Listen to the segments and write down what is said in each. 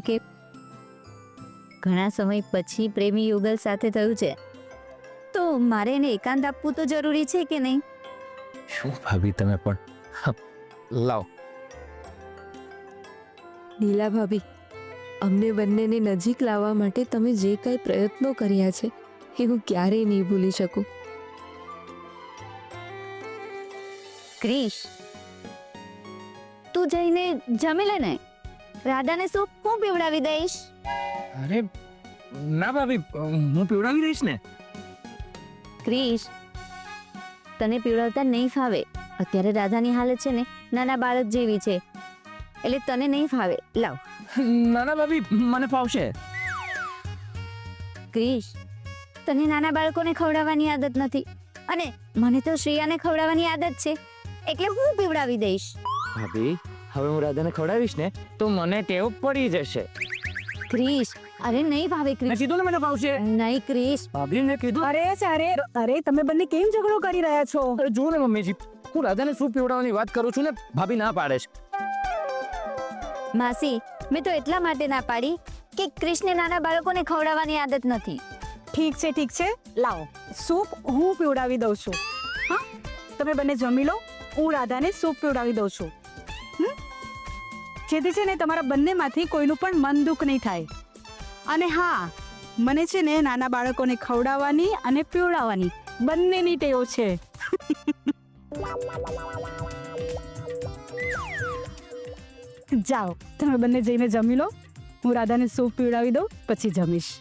કે ઘણા સમય પછી પ્રેમી યુગલ સાથે થયું છે, તો મારે એને એકાંત આપવું તો જરૂરી છે કે નહીં? શું ભાભી તમે પણ લાવ. નીલા ભાભી, અમને બંનેને નજીક લાવવા માટે તમે જે કંઈ પ્રયત્નો કર્યા છે એ હું ક્યારેય નહીં ભૂલી શકું. ક્રિશ, તું જઈને જમી લે ને. રાધાને સૂપ હું પીવડાવી દઈશ. અરે ના ભાભી, હું પીવડાવી દઈશ ને. ક્રિશ, તને પીવડાવતા નહીં ફાવે. અત્યારે રાધાની હાલત છે ને નાના બાળક જેવી છે, એટલે તને નહીં ફાવે. લાવ. ના ના ભાભી, મને ફાવશે. ક્રિશ, તને નાના બાળકોને ખવડાવવાની આદત નથી, અને મને તો શ્રેયાને ખવડાવવાની આદત છે, એટલે હું પીવડાવી દઈશ. ભાભી, હવે હું રાધાને ખવડાવીશ ને તો મને ટેવ પડી જશે. ક્રિશ, અરે નહીં ભાવે મેં ક્રિશ. કીધું ને મને ફાવશે. નહીં ક્રિશ. ભાભી મેં કીધું. અરે તમે બંને કેમ ઝઘડો કરી રહ્યા છો? અરે જુઓ ને મમ્મીજી, હું રાધાને શું પીવડાવવાની વાત કરું છું ને ભાભી ના પાડે છે. માસી, મેં તો એટલા માટે ના પાડી કે ક્રિશને નાના બાળકોને ખવડાવવાની આદત નથી. ઠીક છે, લાવો સૂપ હું પીવડાવી દઉં છું. હા, તમે બંને જમી લો, હું રાધાને સૂપ પીવડાવી દઉં છું. જેથી છે ને તમારા બંનેમાંથી કોઈનું પણ મન દુઃખ નહીં થાય. અને હા, મને છે ને નાના બાળકોને ખવડાવવાની અને પીવડાવવાની બંનેની ટેવ છે. જાઓ, તમે બંને જઈને જમી લો, હું રાધાને સૂપ પીવડાવી દઉં, પછી જમીશ.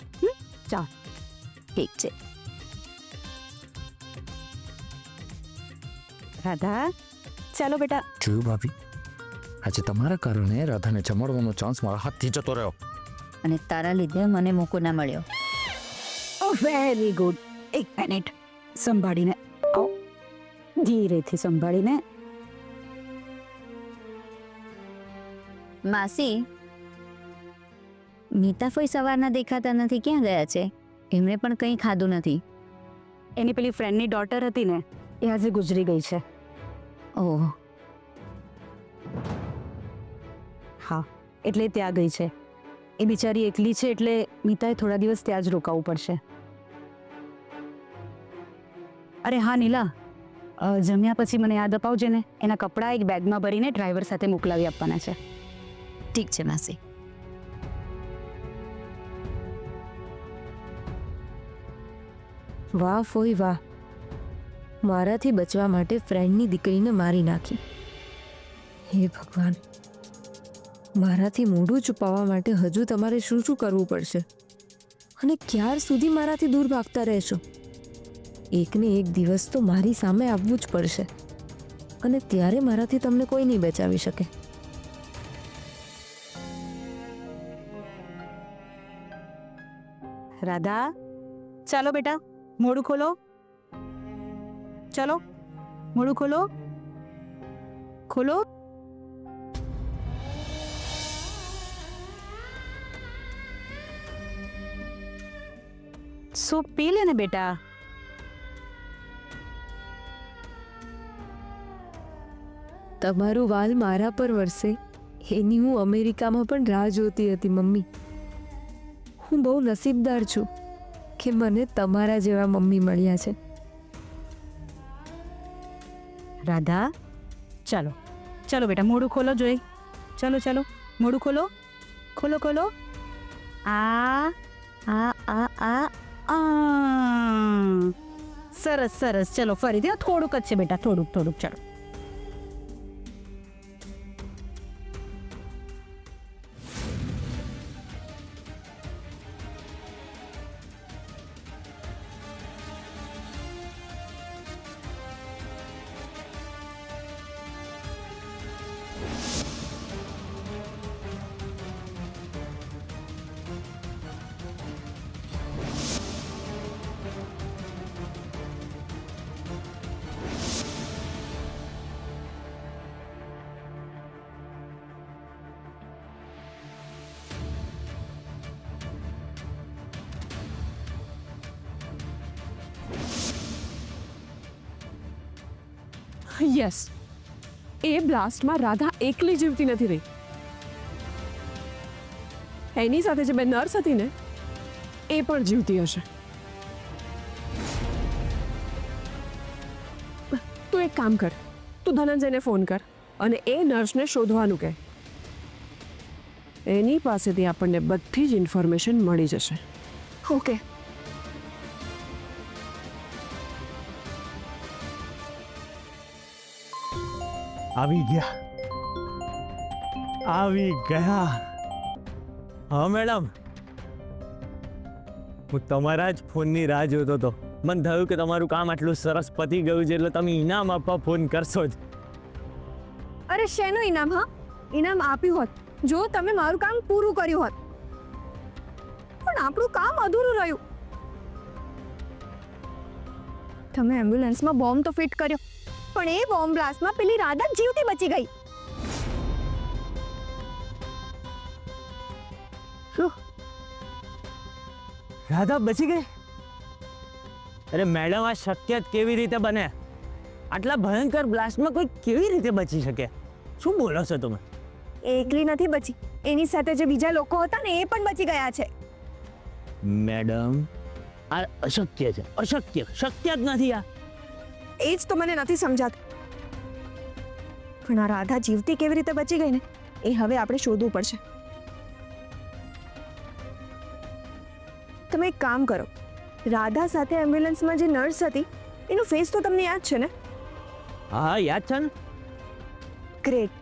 ચાલો. ઠીક છે. રાધા, ચાલો બેટા. જોયું ભાભી, આજે તમારા કારણે રાધાને જમાડવાનો ચાન્સ મારા હાથથી જતો રહ્યો. અને તારા લીધે મને મોકો ના મળ્યો. Very good. એક મિનિટ, સંભાળીને આવો, ધીરેથી સંભાળીને. માસી, મીતાફોઈ સવારના દેખાતા નથી, ક્યાં ગયા છે? એમણે પણ કંઈ ખાધું નથી. એની પેલી ફ્રેન્ડની ડોટર હતી ને, એ આજે ગુજરી ગઈ છે. ઓહ, હા, એટલે ત્યાં ગઈ છે. એ બિચારી એકલી છે, એટલે મીતાએ થોડા દિવસ ત્યાં જ રોકાવું પડશે. અરે હા નીલા, જમ્યા પછી મને યાદ અપાવજે ને, એના કપડાં એક બેગમાં ભરીને ડ્રાઈવર સાથે મોકલાવી આપવાના છે. ઠીક છે માસી. વાહ ફોઈ વાહ, મારાથી બચવા માટે ફ્રેન્ડની દીકરીને મારી નાખી. હે ભગવાન, મારાથી મોઢું છુપાવવા માટે હજુ તમારે શું શું કરવું પડશે, અને ક્યાર સુધી મારાથી દૂર ભાગતા રહેશો? એકને એક દિવસ તો મારી સામે આવવું જ પડશે, અને ત્યારે મારાથી તમને કોઈ નહીં બચાવી શકે. રાધા, ચાલો બેટા, મોઢું ખોલો. ચાલો, મોઢું ખોલો. ખોલો. સૂપ પી લે ને બેટા. તમારું વાલ મારા પર વરસે એની હું અમેરિકામાં પણ રાહ જોતી હતી મમ્મી. હું બહુ નસીબદાર છું કે મને તમારા જેવા મમ્મી મળ્યા છે. રાધા, ચાલો ચાલો બેટા, મોઢું ખોલો જોઈ. ચાલો ચાલો, મોઢું ખોલો. ખોલો ખોલો. આ આ આ આ આ સરસ સરસ. ચલો ફરીથી, થોડુંક જ છે બેટા, થોડુંક થોડુંક. ચાલો. યસ, એ બ્લાસ્ટમાં રાધા એકલી જીવતી નથી રહી. એની સાથે જે બે નર્સ હતી ને એ પણ જીવતી હશે. તું એક કામ કર, તું ધનંજયને ફોન કર અને એ નર્સને શોધવાનું કહે. એની પાસેથી આપણને બધી જ ઇન્ફોર્મેશન મળી જશે. ઓકે. આવી ગયા. હા મેડમ, હું તમારા જ ફોનની રાહ જોતો હતો. મને થયું કે તમારું કામ આટલું સરસ પતી ગયું છે એટલે તમે ઇનામ આપવા ફોન કરશો જ. અરે શેનું ઇનામ? હા, ઇનામ આપ્યું હોત જો તમે મારું કામ પૂરું કર્યું હોત, પણ આપણું કામ અધૂરું રહ્યું. તમે એમ્બ્યુલન્સમાં બોમ્બ તો ફિટ કર્યો, પણ એ બોમ્બ બ્લાસ્ટમાં પેલી રાધા જીવતી બચી ગઈ. રાધા બચી ગઈ? અરે મેડમ, આ શક્ય જ કેવી રીતે બને? આટલા ભયંકર બ્લાસ્ટમાં કોઈ કેવી રીતે બચી શકે? શું બોલો છો તમે? એ એકલી નથી બચી, એની સાથે જે બીજા લોકો હતા ને એ પણ બચી ગયા છે. મેડમ, આ અશક્ય છે. અશક્ય, શક્ય જ નથી આ. એ જ તો મને નથી સમજાતું. પણ આ રાધા જીવતી કેવી રીતે બચી ગઈ ને એ હવે આપણે શોધવું પડશે. તમે એક કામ કરો, રાધા સાથે એમ્બ્યુલન્સમાં જે નર્સ હતી એનો ફેસ તો તમને યાદ છે ને? હા, યાદ છે ને. ગ્રેટ.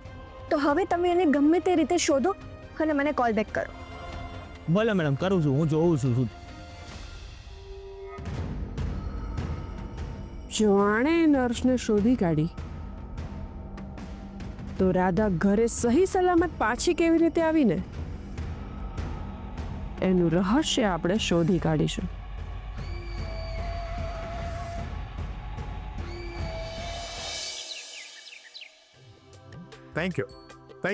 તો હવે તમે એને ગમે તે રીતે શોધો અને મને કોલ બેક કરો. ભલે મેડમ, કરું છું. હું જોઉં છું. જાણે નર્સને શોધી કાઢી તો રાધા ઘરે સહી સલામત પાછી કેવી રીતે આવીને એનું રહસ્ય આપણે શોધી કાઢીશું. થેન્ક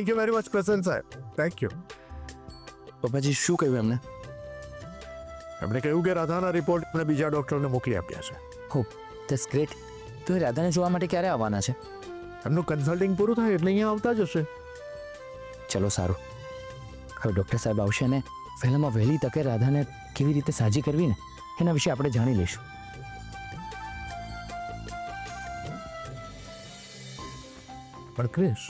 યુ વેરી મચ પ્રસન્ન સાહેબ. Thank you. પપ્પાજી શું કહ્યું એમને? એમણે કહ્યું કે રાધાના રિપોર્ટ એમણે બીજા ડૉક્ટરને મોકલી આપ્યા છે. હો, ધેટ્સ ગ્રેટ. તો એ રાધાને જોવા માટે ક્યારે આવવાના છે? એમનું કન્સલ્ટિંગ પૂરું થાય એટલે અહીંયા આવતા જ હશે. ચલો સારું. હવે ડૉક્ટર સાહેબ આવશે ને વહેલામાં વહેલી તકે રાધાને કેવી રીતે સાજી કરવી ને એના વિશે આપણે જાણી લઈશું. પણ ક્રિશ,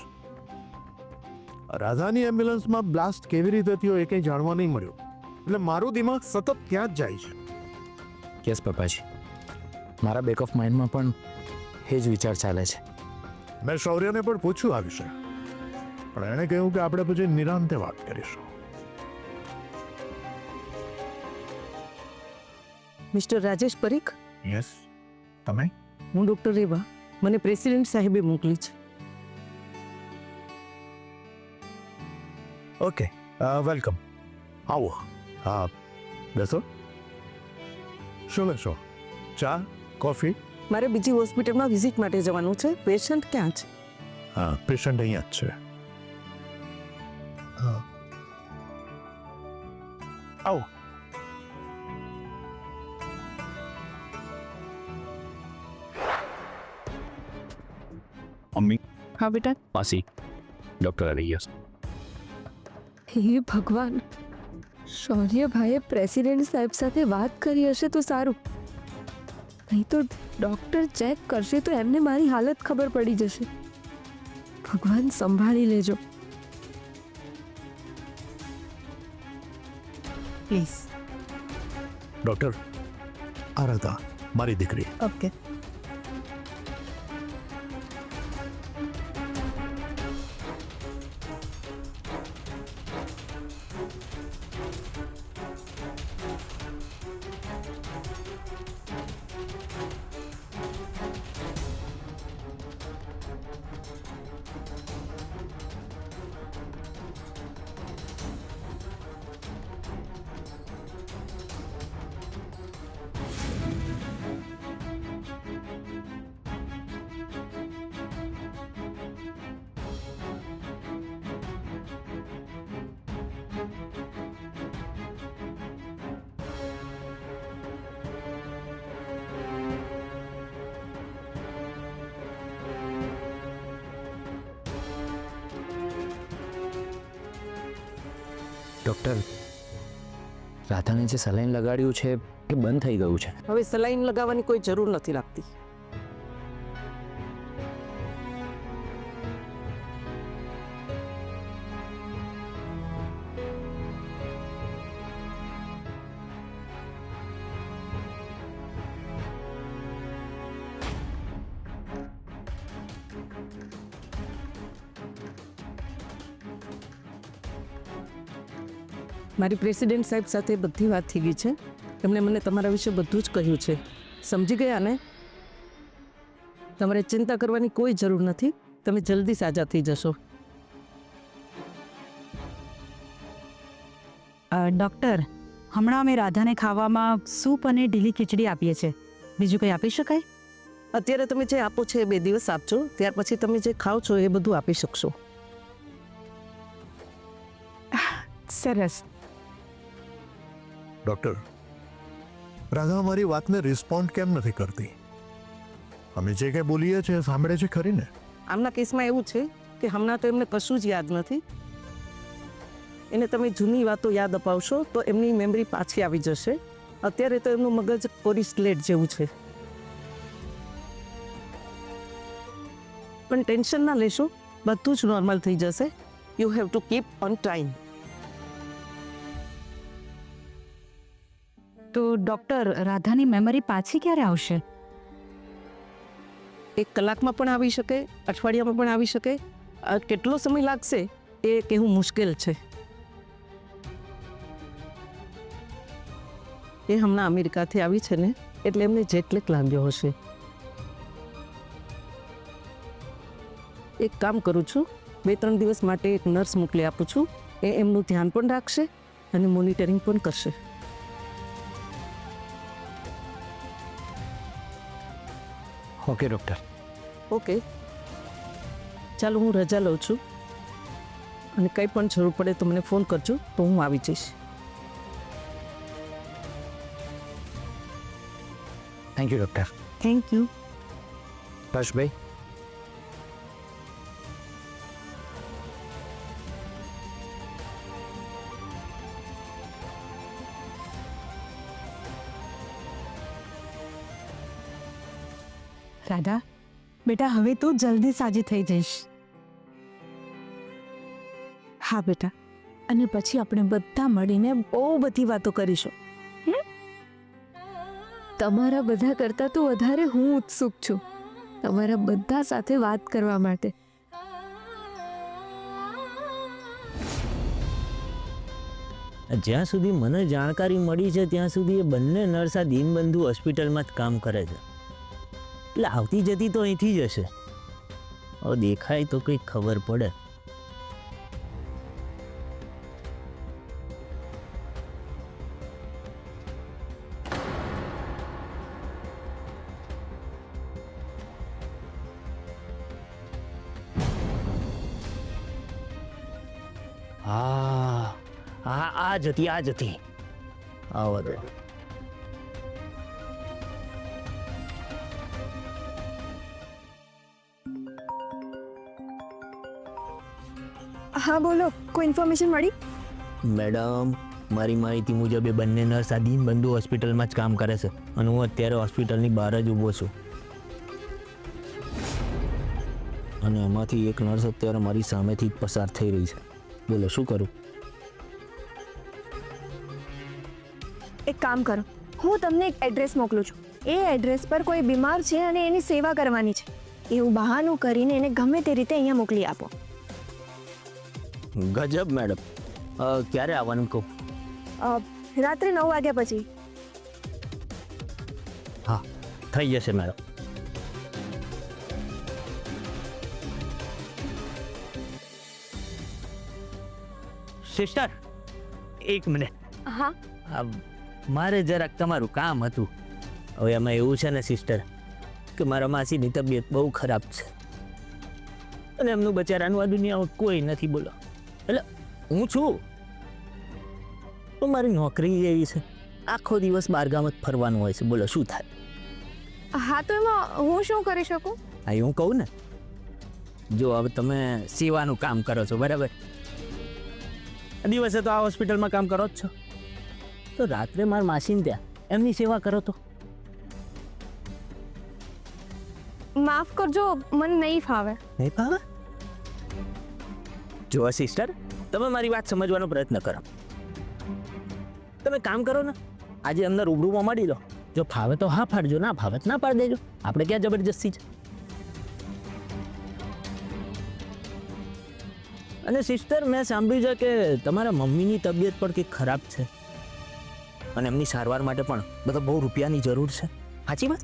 રાધાની એમ્બ્યુલન્સમાં બ્લાસ્ટ કેવી રીતે થયો એ કંઈ જાણવા નહીં મળ્યું, એટલે મારું દિમાગ સતત ત્યાં જ જાય છે. યસ પપ્પાજી, મારા બેક ઓફ માઇન્ડમાં પણ એ જ વિચાર ચાલે છે. મેં શૌર્યને પણ પૂછ્યું આ વિશે, પણ એણે કહ્યું કે આપણે પછી નિરાંતે વાત કરીશું. મિસ્ટર રાજેશ પરીખ, યસ, તમે? હું ડૉક્ટર રેવા. મને પ્રેસિડેન્ટ સાહેબે મોકલી છે. Okay, welcome. આવો. હા, બેસો. શું લેશો? ચા, કોફી? મારે બીજી હોસ્પિટલમાં વિઝિટ માટે જવાનું છે. પેશન્ટ ક્યાં છે? હા, પેશન્ટ અહીંયા જ છે. હા, આવો. મમ્મી હા બેટા. માસી, ડૉક્ટર આવી ગયા છે. હે ભગવાન, શૌર્યભાઈએ પ્રેસિડેન્ટ સાહેબ સાથે વાત કરી હશે તો સારું, નહીં તો ડૉક્ટર ચેક કરશે તો એમને મારી હાલત ખબર પડી જશે. ભગવાન સંભાળી લેજો. પ્લીઝ. ડૉક્ટર, આ રાધા મારી દીકરી. ઓકે. ડૉક્ટર, રાધાને જે સલાઈન લગાડ્યું છે એ બંધ થઈ ગયું છે. હવે સલાઈન લગાવવાની કોઈ જરૂર નથી લાગતી. મારી પ્રેસિડેન્ટ સાહેબ સાથે બધી વાત થઈ ગઈ છે. એમણે મને તમારા વિશે બધું જ કહ્યું છે. સમજી ગયા ને? તમારે ચિંતા કરવાની કોઈ જરૂર નથી. તમે જલ્દી સાજા થઈ જશો. ડૉક્ટર, હમણાં અમે રાધાને ખાવામાં સૂપ અને ઢીલી ખીચડી આપીએ છીએ. બીજું કંઈ આપી શકાય? અત્યારે તમે જે આપો છો એ 2 દિવસ આપજો. ત્યાર પછી તમે જે ખાઓ છો એ બધું આપી શકશો. સરસ. ડૉક્ટર, રાધા અમારી વાતને રિસ્પોન્ડ કેમ નથી કરતી? અમે જે કંઈ બોલીએ છીએ સાંભળે છે ખરી ને? આમના કેસમાં એવું છે કે હમણાં તો એમને કશું જ યાદ નથી. એને તમે જૂની વાતો યાદ અપાવશો તો એમની મેમરી પાછી આવી જશે. અત્યારે તો એમનું મગજ કોરી સ્લેટ જેવું છે. પણ ટેન્શન ના લેશો, બધું જ નોર્મલ થઈ જશે. You have to keep on time. તો ડૉક્ટર, રાધાની મેમરી પાછી ક્યારે આવશે? 1 કલાકમાં પણ આવી શકે, અઠવાડિયામાં પણ આવી શકે. કેટલો સમય લાગશે એ કહેવું મુશ્કેલ છે. એ હમણાં અમેરિકાથી આવી છે ને, એટલે એમને જેટલેક લાગ્યો હશે. એક કામ કરું છું, 2-3 દિવસ માટે એક નર્સ મોકલી આપું છું. એ એમનું ધ્યાન પણ રાખશે અને મોનિટરિંગ પણ કરશે. Okay doctor. ઓકે, ચાલો હું રજા લઉં છું. અને કંઈ પણ જરૂર પડે તો મને ફોન કરજો, તો હું આવી જઈશ. Thank you doctor. Thank you. હર્ષભાઈ, રાધા, બેટા હવે તું જલ્દી સાજી થઈ જઈશ. હા બેટા, અને પછી આપણે બધા મળીને બહુ બધી વાતો કરીશું. તમારા બધા કરતાં તો વધારે હું ઉત્સુક છું તમારા બધા સાથે વાત કરવા માટે. જ્યાં સુધી મને જાણકારી મળી છે ત્યાં સુધી એ બંને નર્સ આ દીનબંધુ હોસ્પિટલમાં જ કામ કરે છે. એટલે આવતી જતી તો અહીંથી જ હશે. હવે દેખાય તો કંઈક ખબર પડે. આ જતી આવો દે. હા બોલો, કોઈ ઇન્ફોર્મેશન મળી? મેડમ, મારી માહિતી મુજબ એ બંને નર્સ આ દીનબંધુ હોસ્પિટલમાં જ કામ કરે છે અને હું અત્યારે હોસ્પિટલની બહાર જ ઊભો છું. અને એમાંથી એક નર્સ અત્યારે મારી સામેથી જ પસાર થઈ રહી છે. બોલો શું કરું? એક કામ કરો, હું તમને એક એડ્રેસ મોકલું છું. એ એડ્રેસ પર કોઈ બીમાર છે અને એની સેવા કરવાની છે. એવું બહાનું કરીને એને ગમે તે રીતે અહીંયા મોકલી આપો. ગજબ મેડમ. ક્યારે આવવાનું કહું? રાત્રે 9 વાગ્યા પછી. હા, થઈ જશે મેડમ. સિસ્ટર, એક મિનિટ. હા. મારે જરાક તમારું કામ હતું. હવે એમાં એવું છે ને સિસ્ટર કે મારા માસીની તબિયત બહુ ખરાબ છે અને એમનું બચારાનું આ દુનિયામાં કોઈ નથી. બોલો, એટલે હું છું તો મારી નોકરી એવી છે, આખો દિવસ બહારગામ જ ફરવાનું હોય છે. બોલો શું થાય? હા, તો એમાં હું શું કરી શકું? હા, હું કહું ને, જો હવે તમે સેવાનું કામ કરો છો બરાબર, દિવસે તો આ હોસ્પિટલમાં કામ કરો જ છો, તો રાત્રે મારા માસીને ત્યાં એમની સેવા કરો તો. માફ કરજો, મને નહીં ફાવે. નહીં ભાવે? જુઓ સિસ્ટર, તમે મારી વાત સમજવાનો પ્રયત્ન કરો. તમે કામ કરો ને, આજે અમને રૂબરૂમાં મળી લો. જો ફાવે તો હા પાડજો, ના ફાવે તો ના પાડી દેજો. આપણે ક્યાં જબરજસ્તી છે. અને સિસ્ટર, મેં સાંભળ્યું છે કે તમારા મમ્મીની તબિયત પણ કંઈક ખરાબ છે અને એમની સારવાર માટે પણ બધા બહુ રૂપિયાની જરૂર છે. સાચી વાત?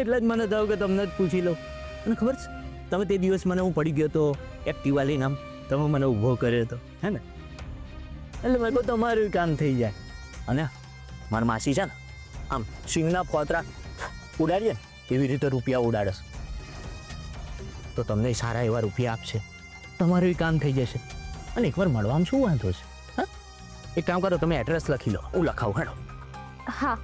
એટલે જ મને થયું કે તમને જ પૂછી લઉં. અને ખબર છે, તમે તે દિવસ મને હું પડી ગયો તો એક્ટિવા લઈને આમ તમે મને ઊભો કર્યો હતો, હે ને? એટલે મેં કહું તમારું કામ થઈ જાય. અને મારા માસી છે ને, આમ સિંગના ફોતરા ઉડાડીએ ને એવી રીતે રૂપિયા ઉડાડે છે. તો તમને સારા એવા રૂપિયા આપશે, તમારું કામ થઈ જશે. અને એકવાર મળવામાં શું વાંધો છે? હા, એક કામ કરો, તમે એડ્રેસ લખી લો, હું લખાવું. હેડો. હા.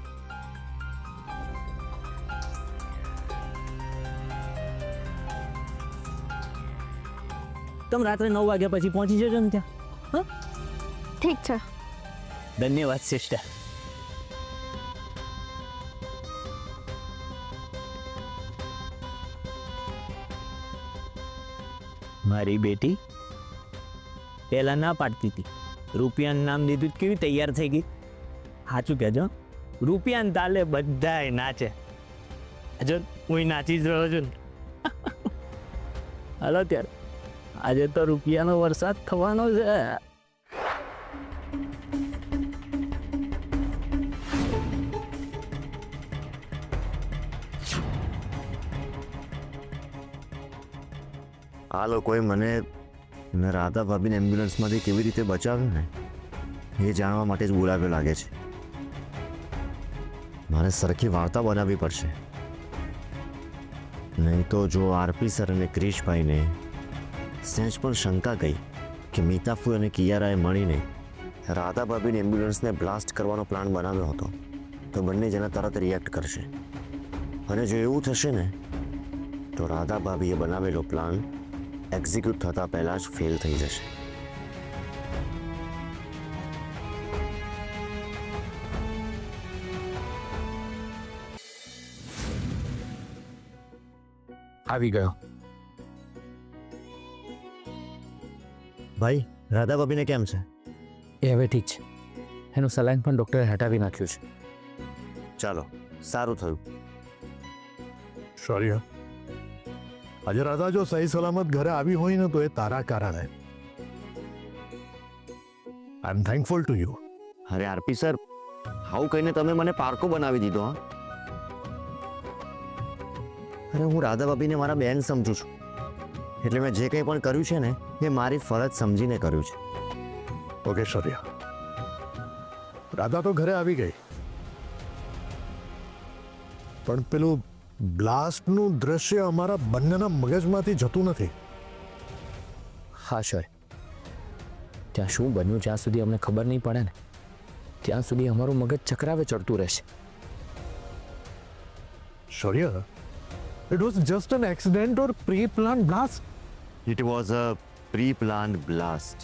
તમે રાત્રે 9 વાગ્યા પછી પહોંચી જજો ને ત્યાં. હા, ઠીક છે. ધન્યવાદ સિસ્ટર. મારી બેટી પહેલા ના પાડતી હતી, રૂપિયાનું નામ દીધું કેવી તૈયાર થઈ ગઈ. સાચું કહેજો, રૂપિયાને તાલે બધાય નાચે. જો હું નાચી જ રહ્યો છું ને. હાલો ત્યારે, આજે તો રૂપિયાનો વરસાદ થવાનો છે. આ લોકોએ મને રાધા ભાભીને એમ્બ્યુલન્સમાંથી કેવી રીતે બચાવ્યો ને એ જાણવા માટે જ બોલાવ્યો લાગે છે. મારે સરખી વાર્તા બનાવવી પડશે, નહીં તો જો આરપી સર અને ક્રિશભાઈને સહેજ પણ શંકા ગઈ કે મીતાફુ અને કિયારાએ મળીને રાધા ભાભીની એમ્બ્યુલન્સને બ્લાસ્ટ કરવાનો પ્લાન બનાવ્યો હતો, તો બંને જણા તરત રિએક્ટ કરશે. અને જો એવું થશે ને તો રાધા ભાભીએ બનાવેલો પ્લાન એક્ઝિક્યુટ થતાં પહેલાં જ ફેલ થઈ જશે. આવી ગયો. ભાઈ, રાધા ભાભીને કેમ છે? એ હવે ઠીક છે, એનું સલાઈન પણ ડૉક્ટરે હટાવી નાખ્યું છે. ચાલો, સારું થયું. શૌર્ય, આજે રાધા જો સહી સલામત ઘરે આવી હોય ને તો એ તારા કારણે. આઈ એમ થેન્કફુલ ટુ યુ. અરે આરપી સર, આવું કહીને તમે મને પારકો બનાવી દીધો. હા, અરે હું રાધા ભાભીને મારા બહેન સમજુ છું, એટલે મેં જે કંઈ પણ કર્યું છે ને એ મારી ફરજ સમજીને કર્યું છે. ઓકે શૌર્ય, રાધા તો ઘરે આવી ગઈ, પણ પેલું બ્લાસ્ટનું દ્રશ્ય અમારા બંનેના મગજમાંથી જતું નથી. હા સર, ત્યાં શું બન્યું જ્યાં સુધી અમને ખબર નહીં પડે ને ત્યાં સુધી અમારું મગજ ચક્રાવે ચડતું રહેશે. શૌર્ય, it was just an accident or pre-planned blast. It was a pre-planned blast.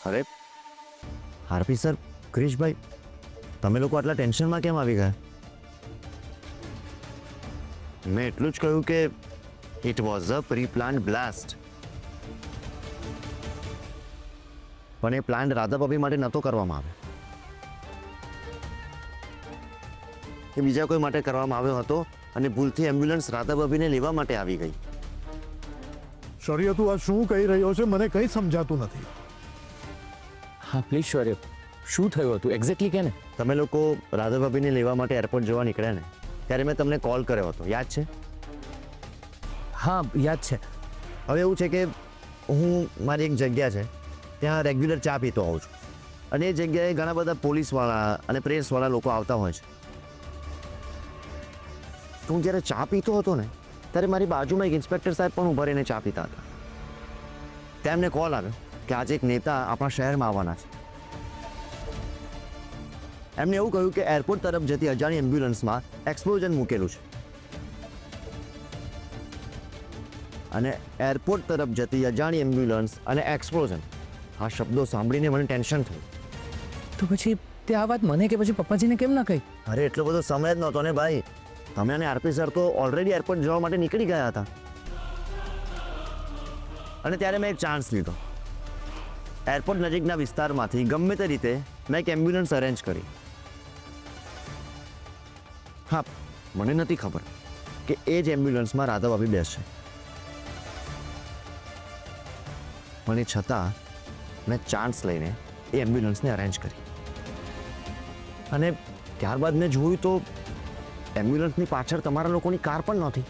અરે આરપી સર, ક્રિશભાઈ, તમે લોકો આટલા ટેન્શનમાં કેમ આવી ગયા? મેં એટલું જ કહ્યું કે it was a pre-planned blast. પણ એ પ્લાન રાધા ભાભી માટે નહોતો કરવામાં આવ્યો, એ બીજા કોઈ માટે કરવામાં આવ્યો હતો અને ભૂલથી એમ્બ્યુલન્સ રાધા ભાભીને લેવા માટે આવી ગઈ. શૌર્ય, તું આ શું કહી રહ્યો છે? મને કંઈ સમજાતું નથી. હા પ્લીઝ શૌર્ય, શું થયું હતું એક્ઝેક્ટલી કે ને? તમે લોકો રાધા ભાભીને લેવા માટે એરપોર્ટ જવા નીકળ્યા ને ત્યારે મેં તમને કોલ કર્યો હતો, યાદ છે? હા યાદ છે. હવે એવું છે કે હું મારી એક જગ્યા છે ત્યાં રેગ્યુલર ચા પીતો આવું છું, અને એ જગ્યાએ ઘણા બધા પોલીસવાળા અને પ્રેસવાળા લોકો આવતા હોય છે. તો હું જ્યારે ચા પીતો હતો ને ત્યારે મારી બાજુમાં એક ઇન્સ્પેક્ટર સાહેબ પણ ઊભા રહીને ચા પીતા હતા. તેમને કોલ આવ્યો કે આજે એક નેતા આપણા શહેરમાં આવવાના છે, એમને એવું કહ્યું કે એરપોર્ટ તરફ જતી અજાણી એમ્બ્યુલન્સમાં એક્સપ્લોઝન મૂકેલું છે અને એરપોર્ટ તરફ જતી અજાણી એમ્બ્યુલન્સ અને એક્સપ્લોઝન આ શબ્દો સાંભળીને મને ટેન્શન થયું. તો પછી તે આ વાત મને કે પછી પપ્પાજીને કેમ ના કહી? અરે એટલો બધો સમય જ નહોતો ને ભાઈ. તમે અને આરપી સર તો ઓલરેડી એરપોર્ટ જવા માટે નીકળી ગયા હતા અને ત્યારે મેં એક ચાન્સ લીધો. એરપોર્ટ નજીકના વિસ્તારમાંથી ગમે તે રીતે મેં એક એમ્બ્યુલન્સ અરેન્જ કરી. હા, મને નથી ખબર કે એ જ એમ્બ્યુલન્સમાં રાધા ભાભી બેસશે, પણ એ છતાં મેં ચાન્સ લઈને એ એમ્બ્યુલન્સને અરેન્જ કરી અને ત્યારબાદ મેં જોયું તો એમ્બ્યુલન્સની પાછળ તમારા લોકોની કાર પણ નહોતી.